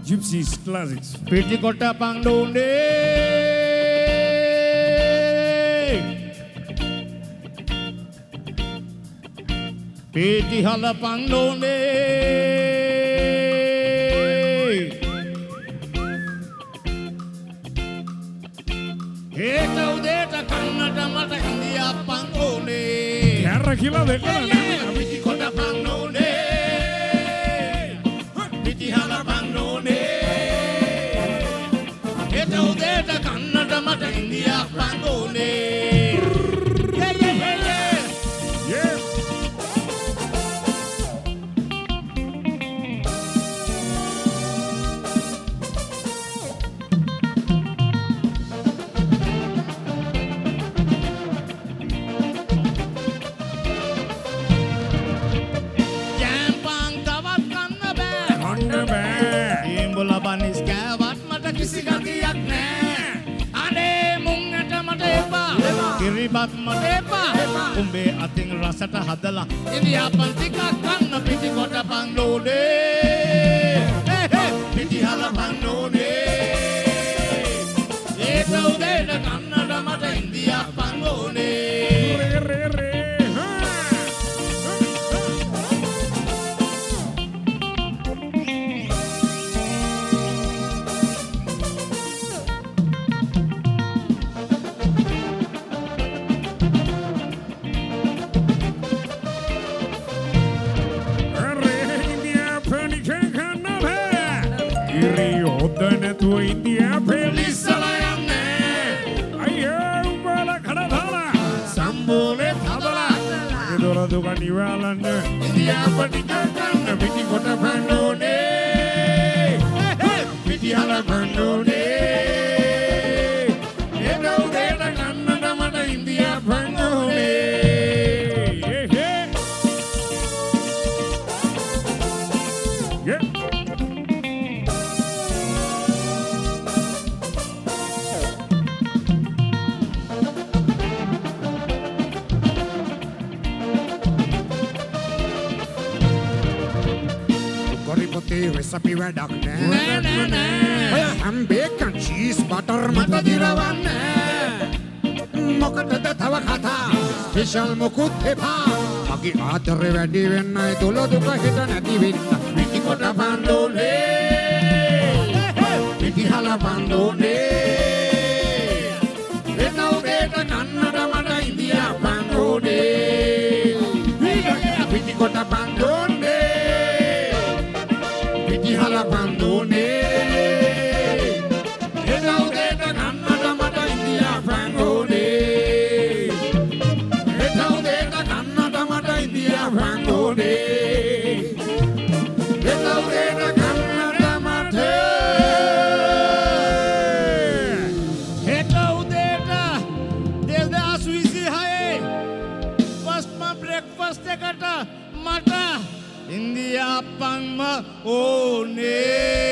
Gypsies classics. පිටිකොට පන්ඩුනේ පිටිහල පන්ඩුනේ හේත උදේට කන්නට මට හිඳියක් පන්ඩුනේ කැර කියලා දෙකලා නෑ. පිටිකොට පන්ඩුනේ පිටිහල පන්ඩුනේ හේත උදේට කන්නට මට හිඳියක් පන්ඩුනේ Yeah. ජෑම්පන් තවත් කන්න බෑ කන්න බෑ. ඒඹුල බනිස් කෑවත් මට කිසි ගතියක් නෑ අනේ මුංගට මට එපා කිරිබත් මට එපා උඹේ අතින් රසට හදලා ඉන්දියාපන් ටිකක් කන්න පිටිකොට පන්ඩෝනේ පිටිහල පන්ඩෝනේ ඒක උදේට කන්නට මට India පන්ඩෝනේ Re, re, re. Ha. Re, India Pelican කන්න බෑ. ඉරි හොද නැතුව ඉන්දියා පෙලිස් ඉස්සලා යන්නේ අයියෝ උඹලා කඩදාලා සම්බෝලේ හදලා මගේ දොර දුක නිවාලන්න ඉන්දියාපන් ටිකක් කන්න පිටිකොට පන්ඩෝනේ පිටිහල පන්ඩෝනේ ඒක උදේට කන්නට මට ඉන්දියා පන්ඩෝනේ කොරිපොතේ රෙසිපි වැඩක් නෑ. නෑ නෑ නෑ ඔය හැම් බේකන් චීස් බටර් මට දිරවන්න. මොකටද තව කතා? ස්පෙෂල් මොකුත් එපා. මගේ ආදරේ වැඩි වෙන්නයි දොළ දුක හිත නැති වෙන්න. පිටිකොට පන්ඩෝනේ පිටිහල පන්ඩෝනේ ඒක උදේට කන්නට මට ඉන්දියා පන්ඩෝනේ පිටිකොට පන්ඩෝනේ පිටිහල පන්ඩෝනේ ඒක උදේට කන්නට මට ඉන්දියා පන්ඩෝනේ ඒක උදේට කන්නට මට ඉන්දියා පන්ඩෝනේ ඒක උදේට කන්නට මට ඒක උදේට 2026 ෆස්ට් බ්‍රේක්ෆාස්ට් එකට මට ඉන්දියාපන්ම ඕනේ